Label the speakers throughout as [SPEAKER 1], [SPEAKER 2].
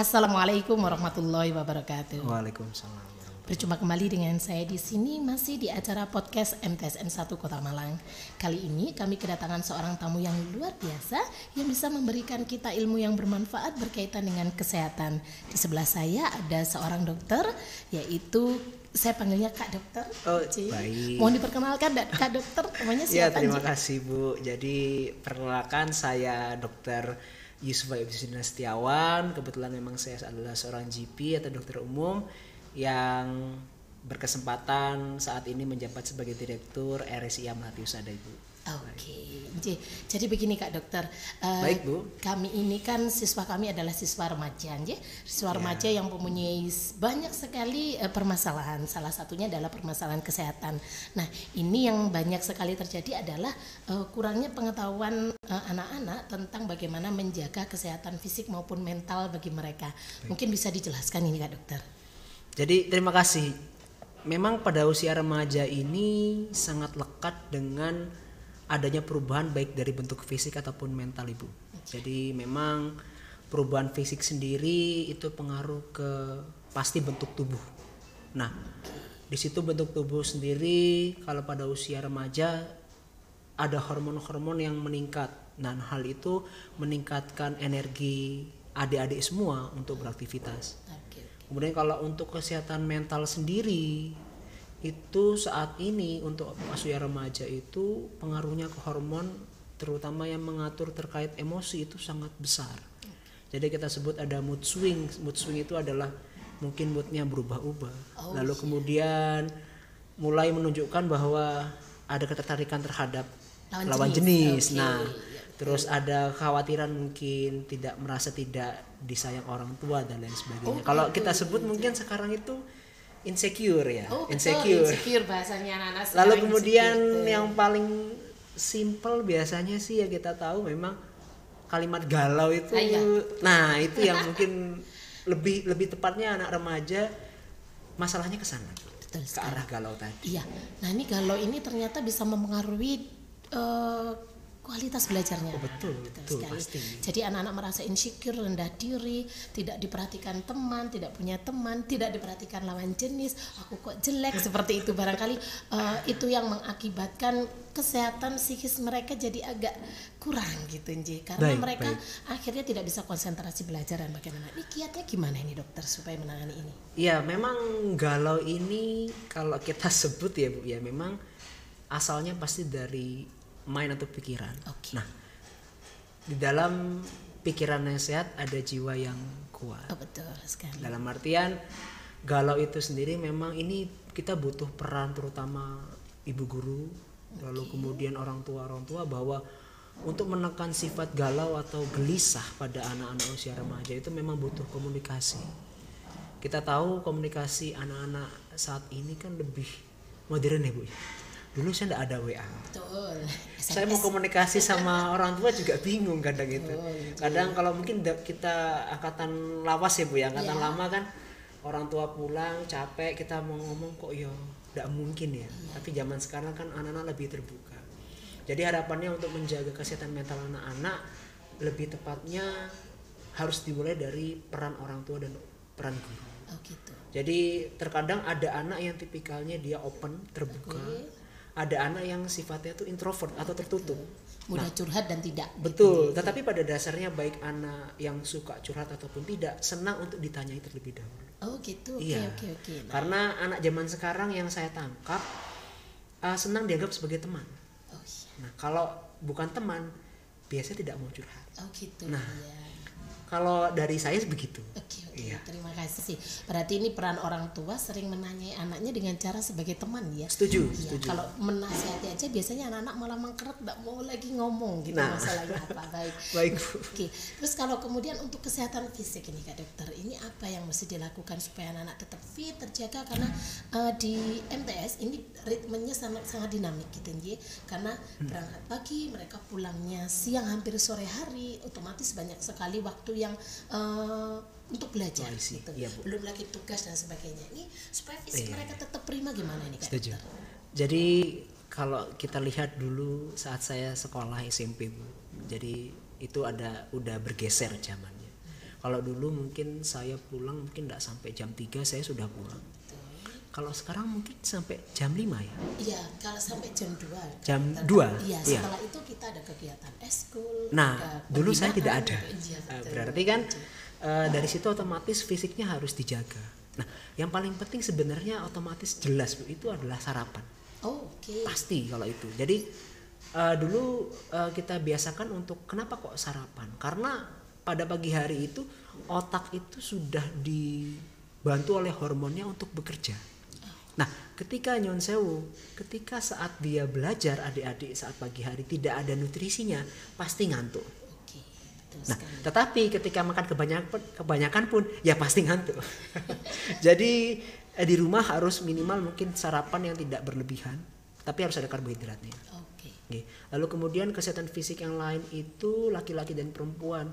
[SPEAKER 1] Assalamualaikum warahmatullahi wabarakatuh.
[SPEAKER 2] Waalaikumsalam.
[SPEAKER 1] Berjumpa kembali dengan saya di sini masih di acara podcast MTSN 1 Kota Malang. Kali ini kami kedatangan seorang tamu yang luar biasa yang bisa memberikan kita ilmu yang bermanfaat berkaitan dengan kesehatan. Di sebelah saya ada seorang dokter, yaitu saya panggilnya Kak Dokter.
[SPEAKER 2] Oh, baik.
[SPEAKER 1] Mohon diperkenalkan Kak Dokter, namanya
[SPEAKER 2] Ya,
[SPEAKER 1] siapa?
[SPEAKER 2] terima kasih Bu. Jadi perkenalkan saya Dokter Yusuf Ibnu Setiawan. Kebetulan memang saya adalah seorang GP atau dokter umum yang berkesempatan saat ini menjabat sebagai Direktur RSIA Melati Husada, Ibu.
[SPEAKER 1] Oke, jadi begini Kak Dokter.
[SPEAKER 2] Baik Bu.
[SPEAKER 1] Kami ini kan siswa kami adalah siswa remaja, siswa remaja yang mempunyai banyak sekali permasalahan. Salah satunya adalah permasalahan kesehatan. Nah, ini yang banyak sekali terjadi adalah kurangnya pengetahuan anak-anak tentang bagaimana menjaga kesehatan fisik maupun mental bagi mereka.
[SPEAKER 2] Baik.
[SPEAKER 1] Mungkin bisa dijelaskan ini Kak Dokter.
[SPEAKER 2] Jadi terima kasih. Memang pada usia remaja ini sangat lekat dengan adanya perubahan baik dari bentuk fisik ataupun mental, Ibu. Jadi memang perubahan fisik sendiri itu pengaruh ke pasti bentuk tubuh. Nah, di situ bentuk tubuh sendiri kalau pada usia remaja ada hormon-hormon yang meningkat. Nah, hal itu meningkatkan energi adik-adik semua untuk beraktivitas. Kemudian kalau untuk kesehatan mental sendiri itu saat ini untuk usia remaja itu pengaruhnya ke hormon terutama yang mengatur terkait emosi itu sangat besar. Jadi kita sebut ada mood swing. Mood swing itu adalah mungkin moodnya berubah-ubah. Lalu kemudian mulai menunjukkan bahwa ada ketertarikan terhadap lawan jenis. Nah, terus ada kekhawatiran mungkin merasa tidak disayang orang tua dan lain sebagainya. Kalau kita sebut mungkin sekarang itu insecure ya.
[SPEAKER 1] Insecure bahasanya anak-anak.
[SPEAKER 2] Lalu kemudian yang paling simple biasanya sih ya kita tahu memang kalimat galau itu. Nah, itu yang mungkin lebih tepatnya anak remaja masalahnya ke sana. Ke arah galau tadi.
[SPEAKER 1] Iya. Nah, ini galau ini ternyata bisa mempengaruhi kualitas belajarnya.
[SPEAKER 2] Betul pasti.
[SPEAKER 1] Jadi anak-anak merasa insecure, rendah diri, tidak diperhatikan teman, tidak punya teman, tidak diperhatikan lawan jenis. Aku kok jelek seperti itu barangkali itu yang mengakibatkan kesehatan psikis mereka jadi agak kurang gitu karena mereka akhirnya tidak bisa konsentrasi belajar dan bagaimana. Ini kiatnya gimana ini dokter supaya menangani ini?
[SPEAKER 2] Ya, memang galau ini kalau kita sebut ya Bu ya memang asalnya pasti dari mind atau pikiran. Nah, di dalam pikiran yang sehat ada jiwa yang kuat.
[SPEAKER 1] Betul sekali.
[SPEAKER 2] Dalam artian galau itu sendiri memang ini kita butuh peran terutama ibu guru, lalu kemudian orang tua bahwa untuk menekan sifat galau atau gelisah pada anak-anak usia remaja itu memang butuh komunikasi. Kita tahu komunikasi anak-anak saat ini kan lebih modern ya Bu. Dulu saya tidak ada WA.
[SPEAKER 1] Betul.
[SPEAKER 2] Saya mau komunikasi sama orang tua juga bingung kadang itu. Kadang kalau mungkin kita angkatan lawas ya Bu ya, angkatan lama kan orang tua pulang capek kita mau ngomong kok ya tidak mungkin ya. Tapi zaman sekarang kan anak-anak lebih terbuka. Jadi harapannya untuk menjaga kesehatan mental anak-anak lebih tepatnya harus dimulai dari peran orang tua dan peran guru.
[SPEAKER 1] Gitu.
[SPEAKER 2] Jadi terkadang ada anak yang tipikalnya dia open, terbuka. Ada anak yang sifatnya itu introvert atau tertutup,
[SPEAKER 1] mudah curhat dan tidak.
[SPEAKER 2] Betul. Gitu. Tetapi pada dasarnya baik anak yang suka curhat ataupun tidak senang untuk ditanyai terlebih dahulu.
[SPEAKER 1] Gitu.
[SPEAKER 2] Iya.
[SPEAKER 1] Oke.
[SPEAKER 2] Nah. Karena anak zaman sekarang yang saya tangkap senang dianggap sebagai teman. Nah, kalau bukan teman biasanya tidak mau curhat.
[SPEAKER 1] Gitu.
[SPEAKER 2] Nah, kalau dari saya begitu.
[SPEAKER 1] Oke. Terima kasih sih. Berarti ini peran orang tua sering menanyai anaknya dengan cara sebagai teman ya.
[SPEAKER 2] Setuju.
[SPEAKER 1] Kalau menasihati aja biasanya anak-anak malah mengkeret, tidak mau lagi ngomong gitu masalahnya apa. Baik. Oke. Terus kalau kemudian untuk kesehatan fisik ini Kak Dokter, ini apa yang mesti dilakukan supaya anak-anak tetap fit, terjaga karena di MTS ini ritmenya sangat dinamik gitu karena berangkat pagi, mereka pulangnya siang hampir sore hari, otomatis banyak sekali waktu yang untuk belajar gitu. Belum lagi tugas dan sebagainya. Ini supaya fisik mereka tetap prima gimana nih Kak?
[SPEAKER 2] Setuju. Jadi kalau kita lihat dulu saat saya sekolah SMP Bu. Jadi itu udah bergeser zamannya. Kalau dulu mungkin saya pulang mungkin tidak sampai jam 3 saya sudah pulang. Kalau sekarang mungkin sampai jam 5 ya?
[SPEAKER 1] Iya, kalau sampai jam 2.
[SPEAKER 2] Jam 2?
[SPEAKER 1] Iya, setelah itu kita ada kegiatan eskul.
[SPEAKER 2] Nah, dulu saya tidak ada.
[SPEAKER 1] Iya,
[SPEAKER 2] berarti kan dari situ otomatis fisiknya harus dijaga. Nah, yang paling penting sebenarnya otomatis jelas Bu, itu adalah sarapan.
[SPEAKER 1] Oh, oke.
[SPEAKER 2] Pasti kalau itu. Jadi dulu kita biasakan untuk kenapa kok sarapan? Karena pada pagi hari itu otak itu sudah dibantu oleh hormonnya untuk bekerja. Nah, ketika Nyon Sewu, ketika saat dia belajar adik-adik saat pagi hari tidak ada nutrisinya, pasti ngantuk.
[SPEAKER 1] Oke, betul
[SPEAKER 2] Nah,
[SPEAKER 1] sekali.
[SPEAKER 2] tetapi ketika makan kebanyakan pun ya pasti ngantuk. Jadi di rumah harus minimal mungkin sarapan yang tidak berlebihan, tapi harus ada karbohidratnya.
[SPEAKER 1] Oke.
[SPEAKER 2] Lalu kemudian kesehatan fisik yang lain itu laki-laki dan perempuan,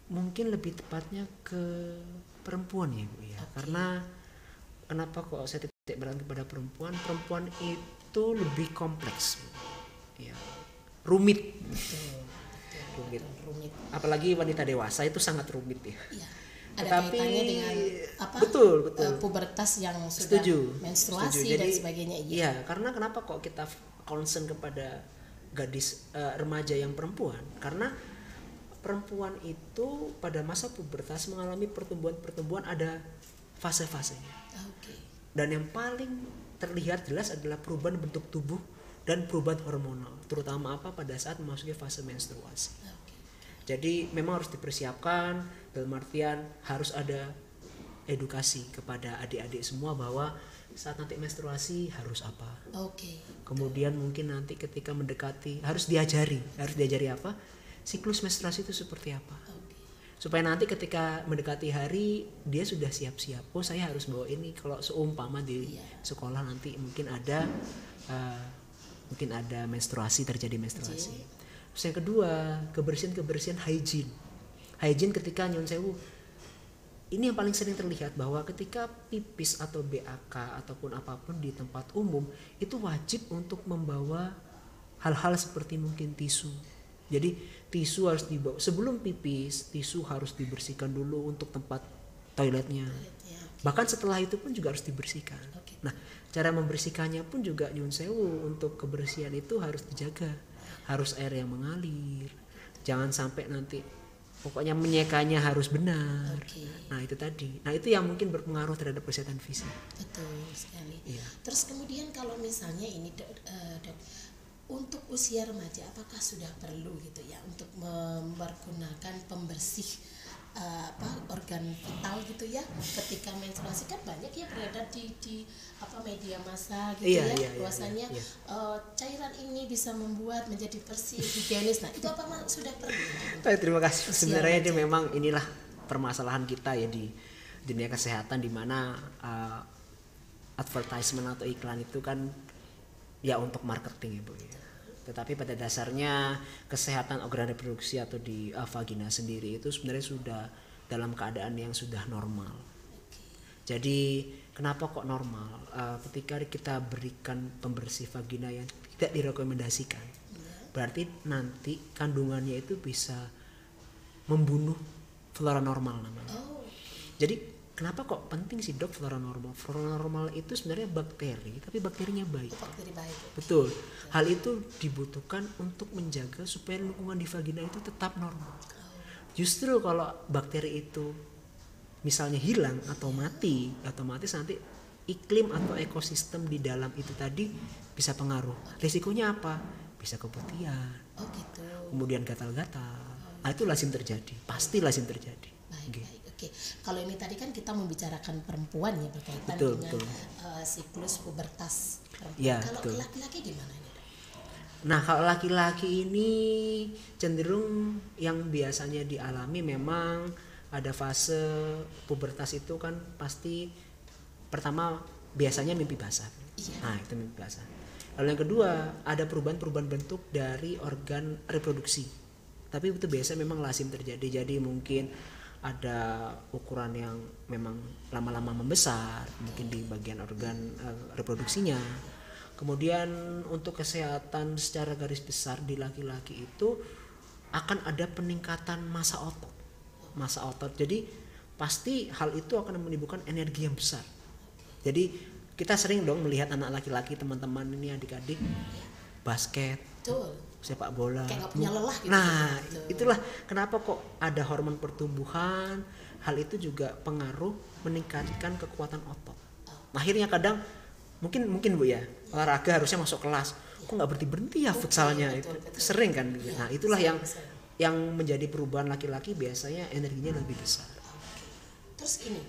[SPEAKER 2] mungkin lebih tepatnya ke perempuan ya Bu ya. Karena kenapa kok saya titik berat kepada perempuan? Perempuan itu lebih kompleks, ya, rumit. Rumit. Apalagi wanita dewasa itu sangat rumit ya.
[SPEAKER 1] Iya. Ada kaitannya dengan apa?
[SPEAKER 2] Betul.
[SPEAKER 1] Pubertas yang sudah menstruasi
[SPEAKER 2] Jadi,
[SPEAKER 1] dan sebagainya.
[SPEAKER 2] Iya, karena kenapa kok kita concern kepada gadis remaja yang perempuan? Karena perempuan itu pada masa pubertas mengalami pertumbuhan ada fase-fasenya.
[SPEAKER 1] Oke.
[SPEAKER 2] Dan yang paling terlihat jelas adalah perubahan bentuk tubuh dan perubahan hormonal, terutama pada saat memasuki fase menstruasi. Jadi memang harus dipersiapkan, dalam artian harus ada edukasi kepada adik-adik semua bahwa saat nanti menstruasi harus apa. Kemudian mungkin nanti ketika mendekati harus diajari apa? Siklus menstruasi itu seperti apa. Supaya nanti ketika mendekati hari dia sudah siap-siap. Oh, saya harus bawa ini. Kalau seumpama di sekolah nanti mungkin ada terjadi menstruasi. Terus yang kedua, kebersihan hygiene ketika Nyon Sewu. Ini yang paling sering terlihat bahwa ketika pipis atau BAK ataupun apapun di tempat umum itu wajib untuk membawa hal-hal seperti mungkin tisu. Jadi tisu harus dibawa sebelum pipis, tisu harus dibersihkan dulu untuk tempat toiletnya. Bahkan setelah itu pun juga harus dibersihkan. Nah, cara membersihkannya pun juga Nyon Sewu, untuk kebersihan itu harus dijaga. Harus air yang mengalir. Jangan sampai nanti pokoknya menyekanya harus benar. Nah, itu tadi. Nah, itu yang mungkin berpengaruh terhadap kesehatan fisik.
[SPEAKER 1] Betul sekali.
[SPEAKER 2] Iya.
[SPEAKER 1] Terus kemudian kalau misalnya ini Dok, untuk usia remaja apakah sudah perlu gitu ya untuk mempergunakan pembersih organ vital gitu ya ketika menstruasi? Kan banyak ya beredar di media massa gitu bahwasanya cairan ini bisa membuat menjadi bersih, higienis. Nah, itu apa sudah perlu?
[SPEAKER 2] Terima kasih. Sebenarnya ini memang inilah permasalahan kita ya di dunia kesehatan, di mana advertisement atau iklan itu kan ya untuk marketing ya Bu ya. Tetapi pada dasarnya kesehatan organ reproduksi atau di vagina sendiri itu sebenarnya sudah dalam keadaan yang sudah normal. Jadi kenapa kok normal? Ketika kita berikan pembersih vagina yang tidak direkomendasikan, berarti nanti kandungannya itu bisa membunuh flora normal namanya. Jadi kenapa kok penting sih Dok flora normal? Flora normal itu sebenarnya bakteri, tapi bakterinya baik.
[SPEAKER 1] Bakteri baik.
[SPEAKER 2] Betul. Hal itu dibutuhkan untuk menjaga supaya lingkungan di vagina itu tetap normal. Justru kalau bakteri itu misalnya hilang atau mati, otomatis nanti iklim atau ekosistem di dalam itu tadi bisa pengaruh. Risikonya apa? Bisa keputihan. Kemudian gatal-gatal. Itu lazim terjadi. Pasti lazim terjadi.
[SPEAKER 1] Baik. Kalau ini tadi kan kita membicarakan perempuan ya berkaitan dengan siklus pubertas perempuan.
[SPEAKER 2] Ya,
[SPEAKER 1] kalau laki-laki gimana nih?
[SPEAKER 2] Nah, kalau laki-laki ini cenderung yang biasanya dialami memang ada fase pubertas itu kan pasti pertama biasanya mimpi basah. Nah, itu mimpi basah. Lalu yang kedua ada perubahan bentuk dari organ reproduksi. Tapi itu biasa memang lazim terjadi. Jadi mungkin ada ukuran yang memang lama-lama membesar mungkin di bagian organ reproduksinya. Kemudian untuk kesehatan secara garis besar di laki-laki itu akan ada peningkatan massa otot. massa otot. Jadi pasti hal itu akan menimbulkan energi yang besar. Jadi kita sering dong melihat anak laki-laki teman-teman ini adik-adik basket, sepak bola.
[SPEAKER 1] Kayak gak punya lelah gitu.
[SPEAKER 2] Nah, itulah kenapa kok ada hormon pertumbuhan. Hal itu juga pengaruh meningkatkan kekuatan otot. Akhirnya kadang mungkin Bu ya, olahraga harusnya masuk kelas. Kok nggak berhenti ya futsalnya itu sering kan. Nah, itulah yang menjadi perubahan laki-laki biasanya energinya lebih besar.
[SPEAKER 1] Terus ini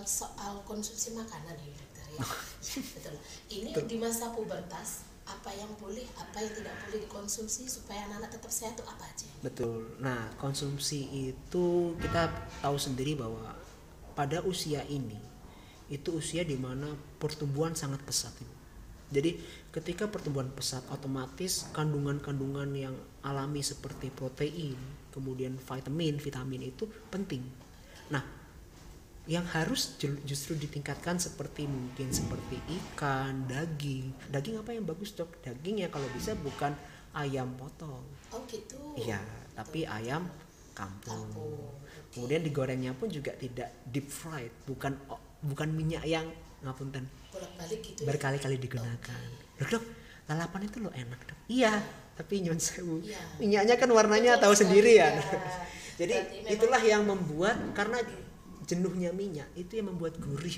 [SPEAKER 1] soal konsumsi makanan ya dokter ya. Betul. Ini di masa pubertas apa yang boleh, apa yang tidak boleh dikonsumsi supaya anak-anak tetap sehat itu apa aja?
[SPEAKER 2] Betul. Nah, konsumsi itu kita tahu sendiri bahwa pada usia ini itu usia di mana pertumbuhan sangat pesat. Jadi ketika pertumbuhan pesat, otomatis kandungan-kandungan yang alami seperti protein, kemudian vitamin itu penting. Nah, yang harus justru ditingkatkan seperti ikan, daging apa yang bagus dok? Daging ya kalau bisa bukan ayam potong.
[SPEAKER 1] Oh gitu.
[SPEAKER 2] Iya, tapi ayam kampung. Kemudian digorengnya pun juga tidak deep fried, bukan minyak yang ngapunten
[SPEAKER 1] bolak-balik gitu.
[SPEAKER 2] Berkali-kali digunakan. Dok, lalapan itu loh enak dok. Iya, tapi nyun sewu. Minyaknya kan warnanya tahu sendiri ya. Jadi itulah yang membuat, karena jenuhnya minyak itu yang membuat gurih.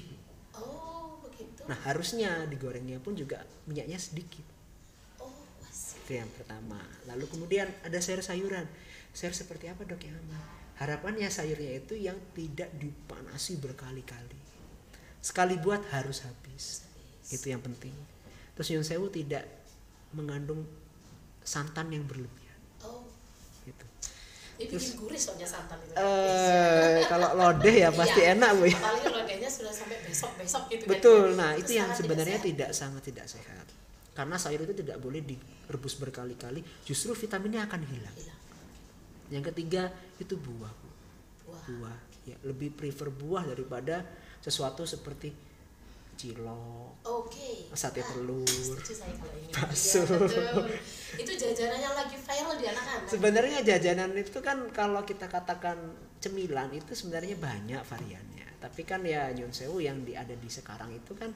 [SPEAKER 1] Oh begitu.
[SPEAKER 2] Nah harusnya digorengnya pun juga minyaknya sedikit.
[SPEAKER 1] Oh
[SPEAKER 2] itu yang pertama. Lalu kemudian ada sayur-sayuran. Sayur seperti apa dok yang aman? Harapannya sayurnya itu yang tidak dipanasi berkali-kali. Sekali buat harus habis. Itu yang penting. Terus nyun sewu tidak mengandung santan yang berlebihan.
[SPEAKER 1] Oh
[SPEAKER 2] gitu.
[SPEAKER 1] Ini bikin gurih soalnya santan itu.
[SPEAKER 2] Kalau lodeh ya pasti enak Bu ya.
[SPEAKER 1] Apalagi lodehnya sudah sampai besok gitu.
[SPEAKER 2] Betul. Kan, nah itu yang sebenarnya sangat tidak sehat. Karena sayur itu tidak boleh direbus berkali-kali, justru vitaminnya akan hilang. Yang ketiga itu buah. Buah. Ya, lebih prefer buah daripada sesuatu seperti cilok, sate telur, bakso.
[SPEAKER 1] Itu jajanan yang lagi viral di anak-anak.
[SPEAKER 2] Sebenarnya jajanan itu kan kalau kita katakan cemilan itu sebenarnya banyak variannya. Tapi kan ya nyun sewu yang ada di sekarang itu kan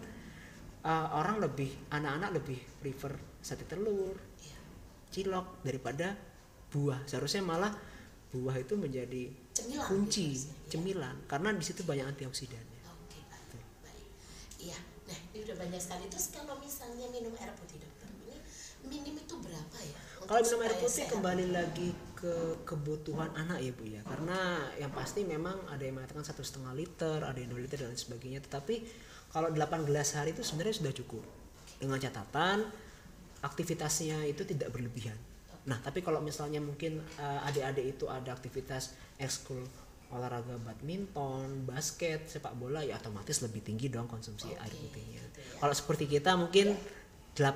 [SPEAKER 2] anak-anak lebih prefer sate telur, cilok daripada buah. Seharusnya malah buah itu menjadi
[SPEAKER 1] cemilan,
[SPEAKER 2] kunci
[SPEAKER 1] gitu,
[SPEAKER 2] cemilan karena di situ banyak antioksidannya.
[SPEAKER 1] Baik. Iya. Nah, ini udah banyak sekali. Terus kalau misalnya minum air putih dokter, ini minim itu berapa ya?
[SPEAKER 2] Kalau minum air putih kembali lagi ke kebutuhan anak ya Bu ya. Karena yang pasti memang ada yang mengatakan 1,5 liter, ada yang 2 liter dan sebagainya. Tetapi kalau 8 gelas sehari itu sebenarnya sudah cukup. Dengan catatan aktivitasnya itu tidak berlebihan. Nah, tapi kalau misalnya mungkin adik-adik itu ada aktivitas ekskul olahraga badminton, basket, sepak bola ya otomatis lebih tinggi dong konsumsi air putihnya. Kalau seperti kita mungkin 8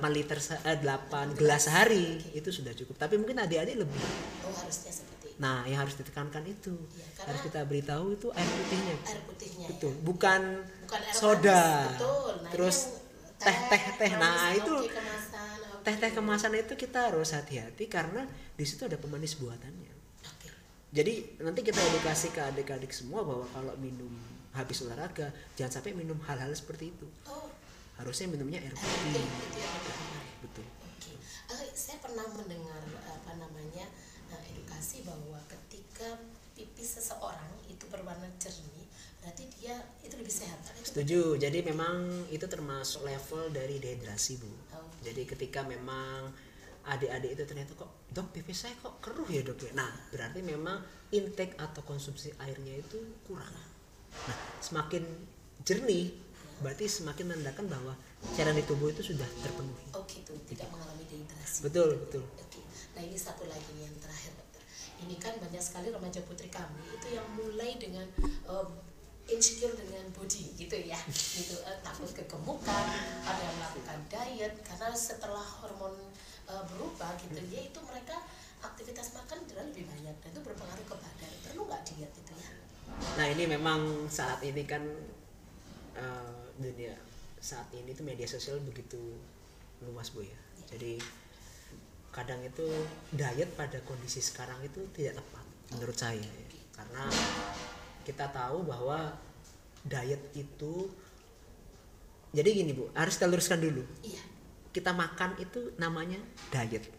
[SPEAKER 2] gelas sehari itu sudah cukup. Tapi mungkin adik-adik lebih.
[SPEAKER 1] Harusnya seperti itu.
[SPEAKER 2] Nah, yang harus ditekankan itu harus kita beritahu itu air putihnya.
[SPEAKER 1] Air putihnya.
[SPEAKER 2] Betul. Bukan
[SPEAKER 1] air
[SPEAKER 2] soda.
[SPEAKER 1] Betul. Nah,
[SPEAKER 2] terus teh. Nah, itu
[SPEAKER 1] kemasan.
[SPEAKER 2] Teh kemasan itu kita harus hati-hati karena di situ ada pemanis buatannya. Jadi nanti kita edukasi ke adik-adik semua bahwa kalau minum habis olahraga jangan sampai minum hal-hal seperti itu. Harusnya minumnya air putih. Betul.
[SPEAKER 1] Saya pernah mendengar edukasi bahwa ketika pipis seseorang itu berwarna jernih, berarti dia itu lebih sehat.
[SPEAKER 2] Setuju. Jadi memang itu termasuk level dari dehidrasi Bu. Jadi ketika memang adik-adik itu ternyata kok dok pipis saya kok keruh ya dok ya. Nah berarti memang intake atau konsumsi airnya itu kurang. Nah semakin jernih berarti semakin menandakan bahwa cairan di tubuh itu sudah terpenuhi.
[SPEAKER 1] Gitu, tidak mengalami dehidrasi.
[SPEAKER 2] Betul.
[SPEAKER 1] Nah ini satu lagi nih yang terakhir dokter. Ini kan banyak sekali remaja putri kami itu yang mulai dengan insecure dengan body gitu ya, gitu takut kegemukan, ada yang melakukan diet karena setelah hormon berubah gitu ya, itu mereka aktivitas makan jadi lebih banyak dan itu berpengaruh ke badan. Perlu nggak diet itu ya?
[SPEAKER 2] Nah ini memang saat ini kan dunia saat ini tuh media sosial begitu luas Bu ya. Jadi kadang itu diet pada kondisi sekarang itu tidak tepat menurut saya ya. Karena kita tahu bahwa diet itu, jadi gini Bu, harus kita luruskan dulu.
[SPEAKER 1] Iya.
[SPEAKER 2] Kita makan itu namanya diet.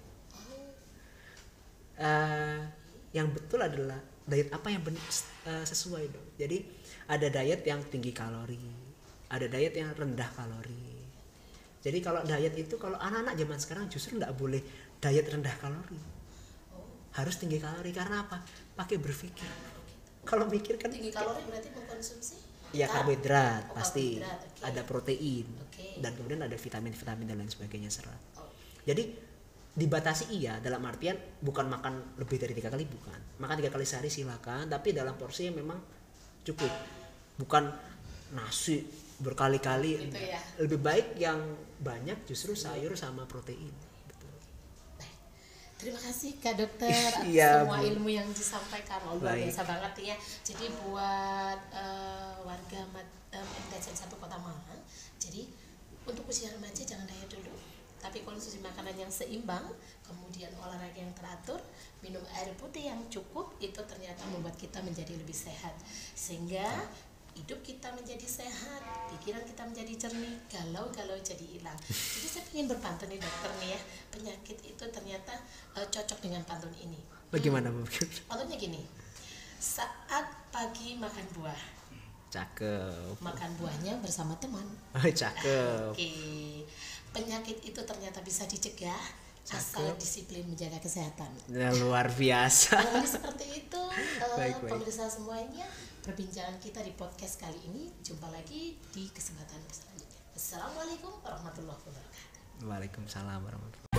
[SPEAKER 2] Yang betul adalah diet apa yang sesuai dong. Jadi ada diet yang tinggi kalori, ada diet yang rendah kalori. Jadi kalau diet itu, kalau anak-anak zaman sekarang justru nggak boleh diet rendah kalori, harus tinggi kalori. Karena apa? Pakai berpikir. Kalau mikir kan
[SPEAKER 1] tinggi kalori berarti mengkonsumsi
[SPEAKER 2] ya karbohidrat, pasti
[SPEAKER 1] karbohidrat, okay.
[SPEAKER 2] Ada protein,
[SPEAKER 1] okay.
[SPEAKER 2] Dan kemudian ada vitamin-vitamin dan lain sebagainya, serat. Jadi dibatasi iya, dalam artian bukan makan lebih dari 3 kali, bukan. Makan 3 kali sehari silakan, tapi dalam porsi yang memang cukup. Bukan nasi berkali-kali.
[SPEAKER 1] Gitu ya.
[SPEAKER 2] Lebih baik yang banyak justru sayur sama protein.
[SPEAKER 1] Terima kasih Kak Dokter atas semua ilmu yang disampaikan. Luar biasa banget ya. Jadi buat warga MTSN 1 Kota Malang, jadi untuk usia remaja jangan diet dulu, tapi konsumsi makanan yang seimbang, kemudian olahraga yang teratur, minum air putih yang cukup, itu ternyata membuat kita menjadi lebih sehat. Sehingga hidup kita menjadi sehat, pikiran kita menjadi jernih, galau-galau jadi hilang. Jadi saya ingin berpantun nih dokter nih ya, penyakit itu ternyata cocok dengan pantun ini.
[SPEAKER 2] Bagaimana Bu?
[SPEAKER 1] Pantunnya gini, saat pagi makan buah.
[SPEAKER 2] Cakep.
[SPEAKER 1] Makan buahnya bersama teman.
[SPEAKER 2] Cakep.
[SPEAKER 1] Oke. Penyakit itu ternyata bisa dicegah. Cakep. Asal disiplin menjaga kesehatan.
[SPEAKER 2] Ya, luar biasa.
[SPEAKER 1] Jadi seperti itu
[SPEAKER 2] baik.
[SPEAKER 1] pemirsa semuanya, perbincangan kita di podcast kali ini. Jumpa lagi di kesempatan selanjutnya. Assalamualaikum warahmatullahi wabarakatuh.
[SPEAKER 2] Waalaikumsalam warahmatullahi wabarakatuh.